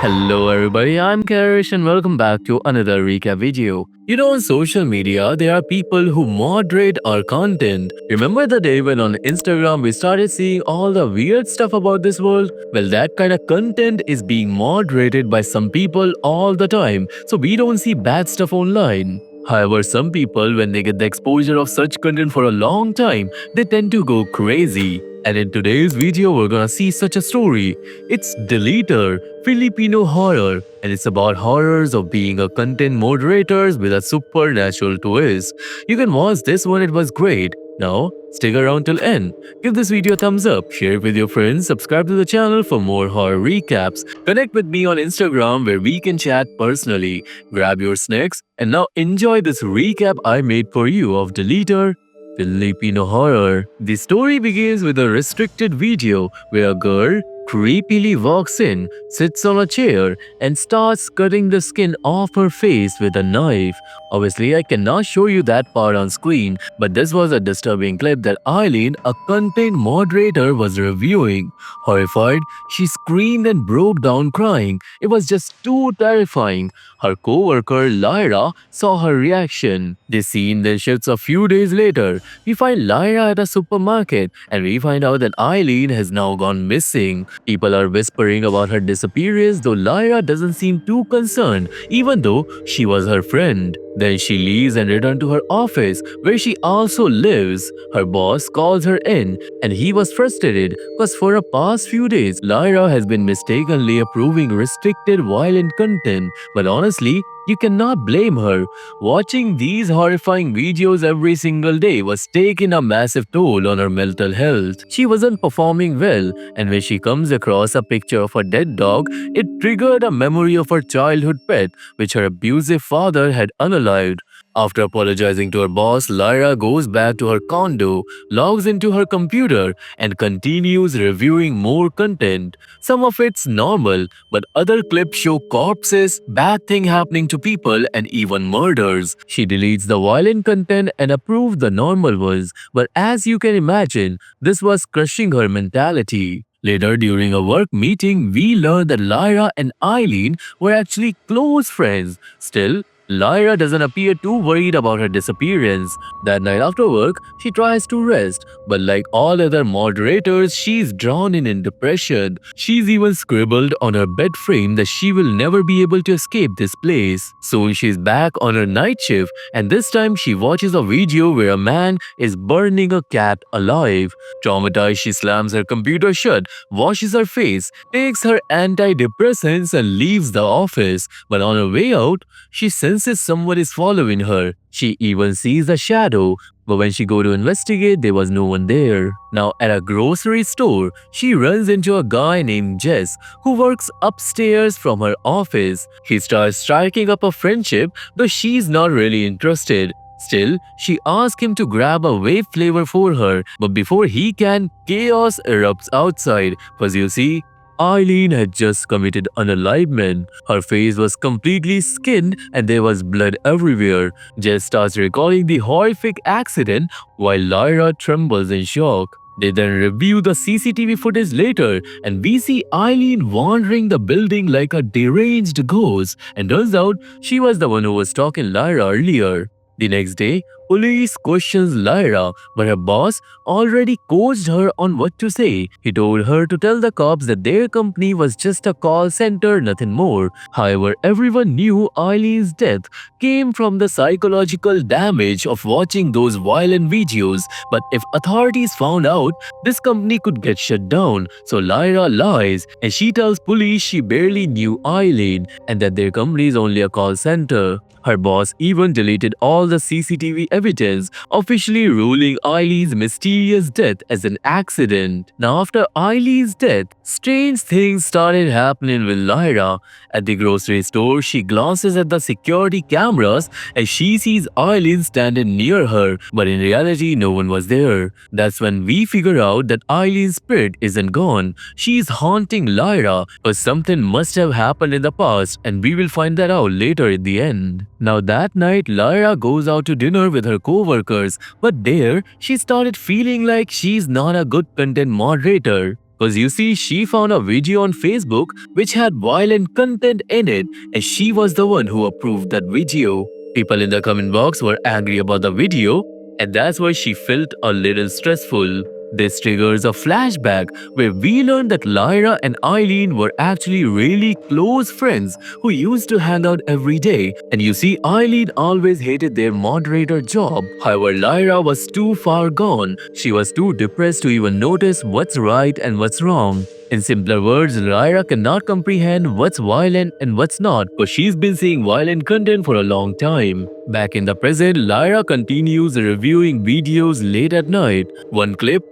Hello everybody, I'm Karryshh and welcome back to another recap video. On social media, there are people who moderate our content. Remember the day when on Instagram we started seeing all the weird stuff about this world? Well, that kind of content is being moderated by some people all the time, so we don't see bad stuff online. However, some people, when they get the exposure of such content for a long time, they tend to go crazy. And in today's video, we're gonna see such a story. It's Deleter, Filipino horror, and it's about horrors of being a content moderator with a supernatural twist. You can watch this one, it was great. Now, stick around till end. Give this video a thumbs up, share it with your friends, subscribe to the channel for more horror recaps. Connect with me on Instagram where we can chat personally. Grab your snacks and now enjoy this recap I made for you of Deleter, Filipino horror. The story begins with a restricted video where a girl creepily walks in, sits on a chair, and starts cutting the skin off her face with a knife. Obviously, I cannot show you that part on screen, but this was a disturbing clip that Eileen, a content moderator, was reviewing. Horrified, she screamed and broke down crying. It was just too terrifying. Her co-worker Lyra saw her reaction. This scene then shifts a few days later. We find Lyra at a supermarket and we find out that Eileen has now gone missing. People are whispering about her disappearance, though Lyra doesn't seem too concerned, even though she was her friend. Then she leaves and returns to her office, where she also lives. Her boss calls her in, and he was frustrated because for the past few days, Lyra has been mistakenly approving restricted violent content. But honestly, you cannot blame her. Watching these horrifying videos every single day was taking a massive toll on her mental health. She wasn't performing well, and when she comes across a picture of a dead dog, it triggered a memory of her childhood pet, which her abusive father had unalived. After apologizing to her boss, Lyra goes back to her condo, logs into her computer, and continues reviewing more content. Some of it's normal, but other clips show corpses, bad things happening to people, and even murders. She deletes the violent content and approves the normal ones, but as you can imagine, this was crushing her mentality. Later, during a work meeting, we learned that Lyra and Eileen were actually close friends. Still, Lyra doesn't appear too worried about her disappearance. That night after work, she tries to rest, but like all other moderators, she's drawn in depression. She's even scribbled on her bed frame that she will never be able to escape this place. Soon she's back on her night shift, and this time she watches a video where a man is burning a cat alive. Traumatized, she slams her computer shut, washes her face, takes her antidepressants, and leaves the office. But on her way out, she senses someone is following her. She even sees a shadow, but when she goes to investigate, there was no one there. Now, at a grocery store, she runs into a guy named Jess who works upstairs from her office. He starts striking up a friendship, though she's not really interested. Still, she asks him to grab a vape flavor for her, but before he can, chaos erupts outside. Because you see, Eileen had just committed unalivement. Her face was completely skinned and there was blood everywhere. Jess starts recalling the horrific accident while Lyra trembles in shock. They then review the CCTV footage later and we see Eileen wandering the building like a deranged ghost, and turns out she was the one who was stalking Lyra earlier. The next day, police questions Lyra, but her boss already coached her on what to say. He told her to tell the cops that their company was just a call center, nothing more. However, everyone knew Eileen's death came from the psychological damage of watching those violent videos. But if authorities found out, this company could get shut down. So Lyra lies and she tells police she barely knew Eileen and that their company is only a call center. Her boss even deleted all the CCTV evidence, officially ruling Eileen's mysterious death as an accident. Now, after Eileen's death, strange things started happening with Lyra. At the grocery store, she glances at the security cameras as she sees Eileen standing near her, but in reality, no one was there. That's when we figure out that Eileen's spirit isn't gone. She's haunting Lyra, but something must have happened in the past, and we will find that out later at the end. Now that night, Lyra goes out to dinner with her co-workers, but there, she started feeling like she's not a good content moderator. Because you see, she found a video on Facebook which had violent content in it, and she was the one who approved that video. People in the comment box were angry about the video, and that's why she felt a little stressful. This triggers a flashback where we learn that Lyra and Eileen were actually really close friends who used to hang out every day. And you see, Eileen always hated their moderator job. However, Lyra was too far gone. She was too depressed to even notice what's right and what's wrong. In simpler words, Lyra cannot comprehend what's violent and what's not, because she's been seeing violent content for a long time. Back in the present, Lyra continues reviewing videos late at night. One clip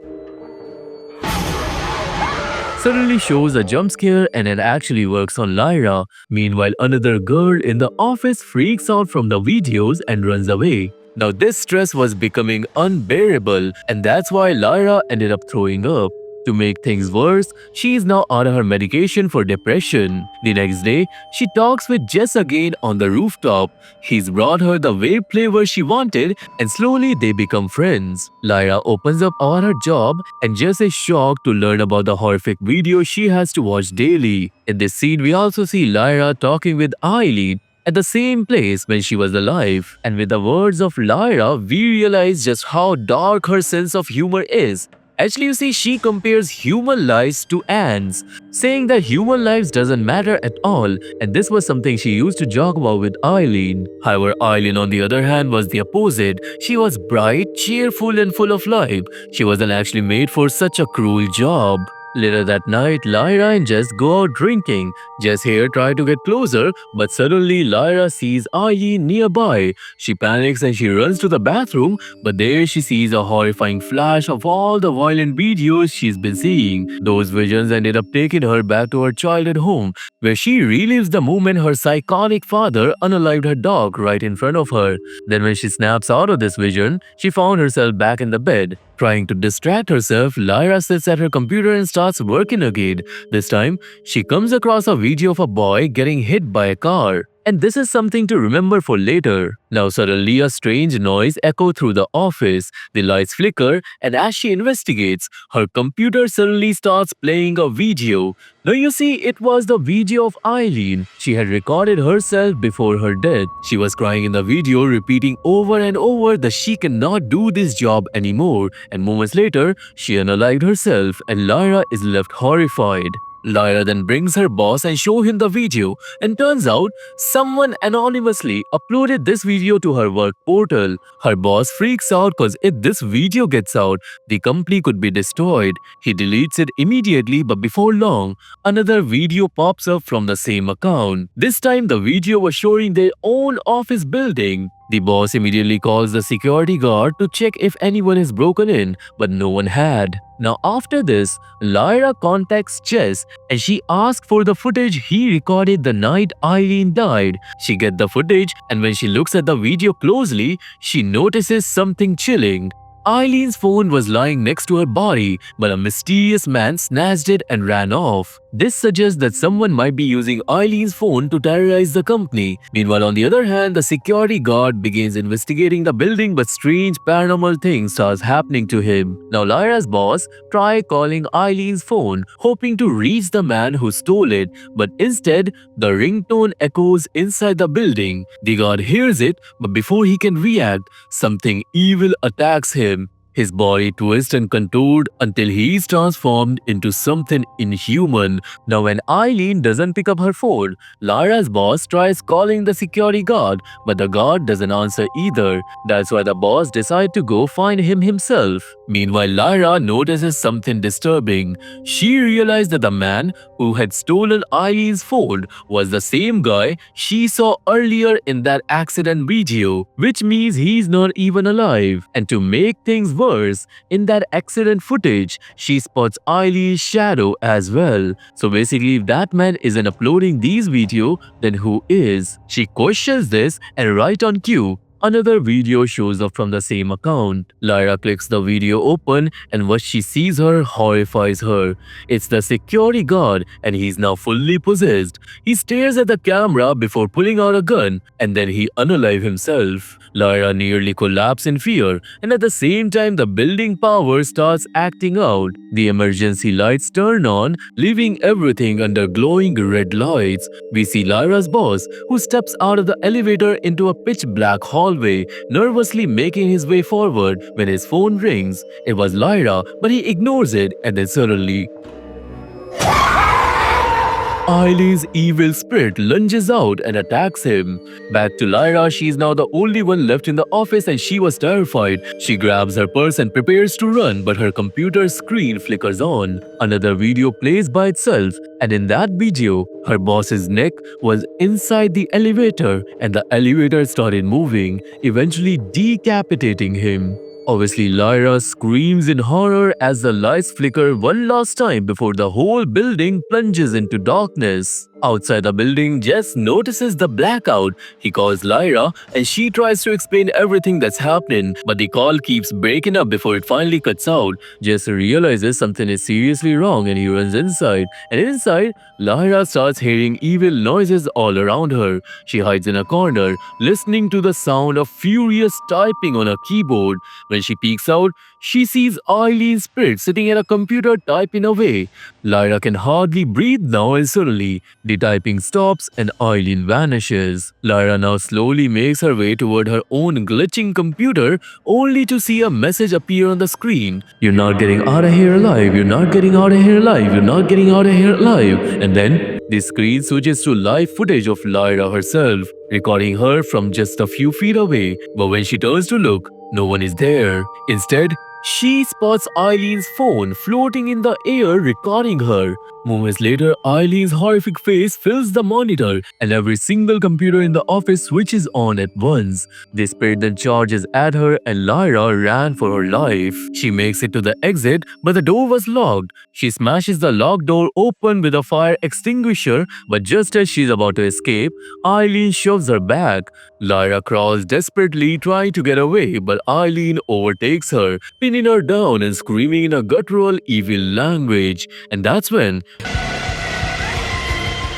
suddenly shows a jump scare and it actually works on Lyra. Meanwhile, another girl in the office freaks out from the videos and runs away. Now this stress was becoming unbearable, and that's why Lyra ended up throwing up. To make things worse, she is now on her medication for depression. The next day, she talks with Jess again on the rooftop. He's brought her the vape flavor she wanted, and slowly they become friends. Lyra opens up about her job, and Jess is shocked to learn about the horrific video she has to watch daily. In this scene, we also see Lyra talking with Eileen at the same place when she was alive. And with the words of Lyra, we realize just how dark her sense of humor is. Actually, you see, she compares human lives to ants, saying that human lives doesn't matter at all, and this was something she used to joke about with Eileen. However, Eileen on the other hand was the opposite. She was bright, cheerful and full of life. She wasn't actually made for such a cruel job. Later that night, Lyra and Jess go out drinking. Jess here tries to get closer, but suddenly Lyra sees Eileen nearby. She panics and she runs to the bathroom, but there she sees a horrifying flash of all the violent videos she's been seeing. Those visions ended up taking her back to her childhood home, where she relives the moment her psychotic father unalived her dog right in front of her. Then when she snaps out of this vision, she found herself back in the bed. Trying to distract herself, Lyra sits at her computer and starts working again. This time, she comes across a video of a boy getting hit by a car. And this is something to remember for later. Now suddenly a strange noise echoes through the office. The lights flicker, and as she investigates, her computer suddenly starts playing a video. Now you see, it was the video of Eileen. She had recorded herself before her death. She was crying in the video, repeating over and over that she cannot do this job anymore. And moments later, she unalived herself, and Lyra is left horrified. Lyra then brings her boss and show him the video, and turns out someone anonymously uploaded this video to her work portal. Her boss freaks out because if this video gets out, the company could be destroyed. He deletes it immediately, but before long, another video pops up from the same account. This time the video was showing their own office building. The boss immediately calls the security guard to check if anyone is broken in, but no one had. Now after this, Lyra contacts Jess and she asks for the footage he recorded the night Eileen died. She gets the footage, and when she looks at the video closely, she notices something chilling. Eileen's phone was lying next to her body, but a mysterious man snatched it and ran off. This suggests that someone might be using Eileen's phone to terrorize the company. Meanwhile, on the other hand, the security guard begins investigating the building, but strange paranormal things starts happening to him. Now Lyra's boss tries calling Eileen's phone, hoping to reach the man who stole it, but instead, the ringtone echoes inside the building. The guard hears it, but before he can react, something evil attacks him. His body twists and contoured until he is transformed into something inhuman. Now when Eileen doesn't pick up her phone, Lyra's boss tries calling the security guard, but the guard doesn't answer either. That's why the boss decides to go find him himself. Meanwhile, Lyra notices something disturbing. She realized that the man who had stolen Eileen's phone was the same guy she saw earlier in that accident video, which means he's not even alive. And to make things worse, in that accident footage, she spots Eileen's shadow as well. So basically, if that man isn't uploading these videos, then who is? She questions this, and right on cue, Another video shows up from the same account. Lyra clicks the video open and what she sees her horrifies her. It's the security guard and he's now fully possessed. He stares at the camera before pulling out a gun and then he unalive himself. Lyra nearly collapses in fear and at the same time the building power starts acting out. The emergency lights turn on, leaving everything under glowing red lights. We see Lyra's boss who steps out of the elevator into a pitch black hallway, nervously making his way forward when his phone rings. It was Lyra, but he ignores it and then suddenly Eileen's evil spirit lunges out and attacks him. Back to Lyra, she is now the only one left in the office and she was terrified. She grabs her purse and prepares to run, but her computer screen flickers on. Another video plays by itself, and in that video, her boss's neck was inside the elevator and the elevator started moving, eventually decapitating him. Obviously, Lyra screams in horror as the lights flicker one last time before the whole building plunges into darkness. Outside the building, Jess notices the blackout. He calls Lyra and she tries to explain everything that's happening, but the call keeps breaking up before it finally cuts out. Jess realizes something is seriously wrong and he runs inside. And inside, Lyra starts hearing evil noises all around her. She hides in a corner, listening to the sound of furious typing on a keyboard. When she peeks out, she sees Eileen's spirit sitting at a computer typing away. Lyra can hardly breathe now and suddenly, the typing stops and Eileen vanishes. Lyra now slowly makes her way toward her own glitching computer only to see a message appear on the screen. You're not getting out of here alive, you're not getting out of here alive, you're not getting out of here alive. And then the screen switches to live footage of Lyra herself, recording her from just a few feet away. But when she turns to look, no one is there. Instead, she spots Eileen's phone floating in the air recording her. Moments later, Eileen's horrific face fills the monitor and every single computer in the office switches on at once. The spirit then charges at her and Lyra ran for her life. She makes it to the exit, but the door was locked. She smashes the locked door open with a fire extinguisher, but just as she's about to escape, Eileen shoves her back. Lyra crawls desperately trying to get away, but Eileen overtakes her, pinning her down and screaming in a guttural evil language. And that's when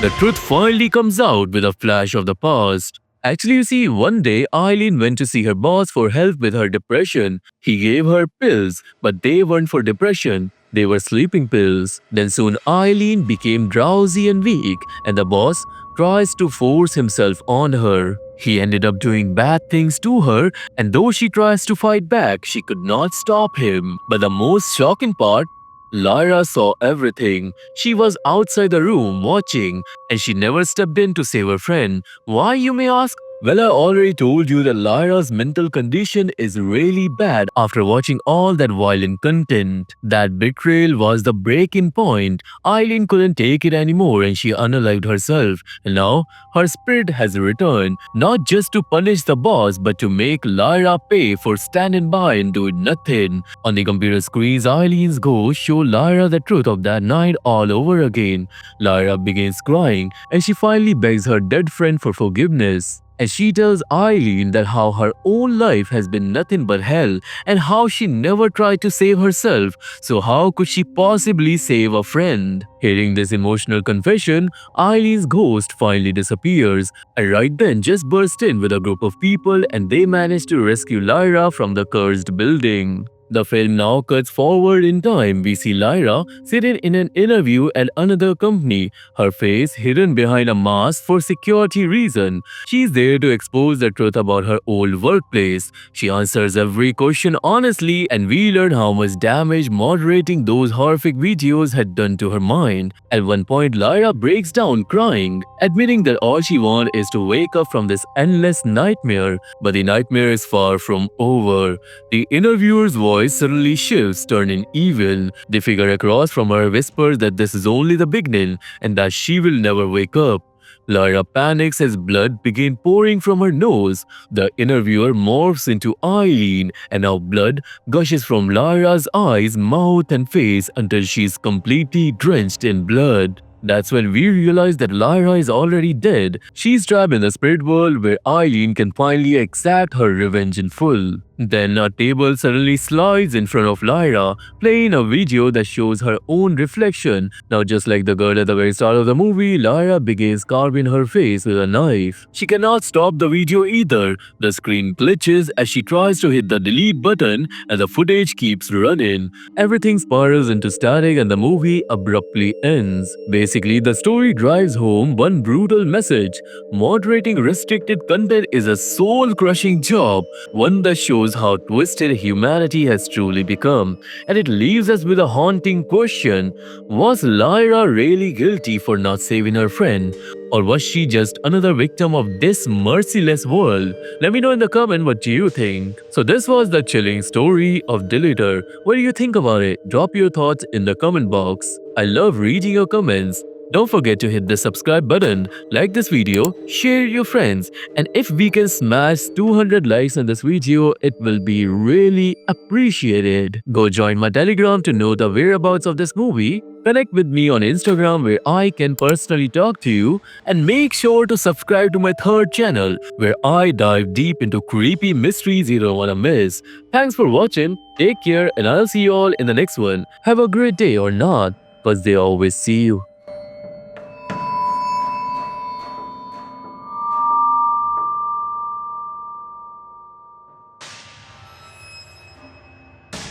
the truth finally comes out with a flash of the past. Actually, you see, one day Eileen went to see her boss for help with her depression. He gave her pills, but they weren't for depression. They were sleeping pills. Then soon Eileen became drowsy and weak, and the boss tries to force himself on her. He ended up doing bad things to her, and though she tries to fight back, she could not stop him. But the most shocking part, Lyra saw everything. She was outside the room watching, and she never stepped in to save her friend. Why, you may ask? Well, I already told you that Lyra's mental condition is really bad after watching all that violent content. That betrayal was the breaking point. Eileen couldn't take it anymore and she unalived herself. And now, her spirit has returned, not just to punish the boss, but to make Lyra pay for standing by and doing nothing. On the computer screens, Eileen's ghost shows Lyra the truth of that night all over again. Lyra begins crying and she finally begs her dead friend for forgiveness. And she tells Eileen that how her own life has been nothing but hell and how she never tried to save herself, so how could she possibly save a friend? Hearing this emotional confession, Eileen's ghost finally disappears, and right then Jess bursts in with a group of people and they manage to rescue Lyra from the cursed building. The film now cuts forward in time. We see Lyra sitting in an interview at another company, her face hidden behind a mask for security reason. She's there to expose the truth about her old workplace. She answers every question honestly, and we learn how much damage moderating those horrific videos had done to her mind. At one point, Lyra breaks down crying, admitting that all she wants is to wake up from this endless nightmare. But the nightmare is far from over. The interviewer's voice suddenly shifts, turning evil. The figure across from her whispers that this is only the beginning and that she will never wake up. Lyra panics as blood begins pouring from her nose. The interviewer morphs into Eileen, and now blood gushes from Lyra's eyes, mouth, and face until she's completely drenched in blood. That's when we realize that Lyra is already dead. She's trapped in the spirit world where Eileen can finally exact her revenge in full. Then a table suddenly slides in front of Lyra, playing a video that shows her own reflection. Now, just like the girl at the very start of the movie, Lyra begins carving her face with a knife. She cannot stop the video either. The screen glitches as she tries to hit the delete button and the footage keeps running. Everything spirals into static and the movie abruptly ends. Basically, the story drives home one brutal message. Moderating restricted content is a soul-crushing job, one that shows how twisted humanity has truly become. And it leaves us with a haunting question. Was Lyra really guilty for not saving her friend? Or was she just another victim of this merciless world? Let me know in the comment what do you think. So this was the chilling story of Deleter. What do you think about it? Drop your thoughts in the comment box. I love reading your comments. Don't forget to hit the subscribe button, like this video, share your friends, and if we can smash 200 likes on this video, it will be really appreciated. Go join my Telegram to know the whereabouts of this movie. Connect with me on Instagram where I can personally talk to you, and make sure to subscribe to my third channel where I dive deep into creepy mysteries you don't wanna miss. Thanks for watching, take care, and I'll see you all in the next one. Have a great day or not, cause they always see you.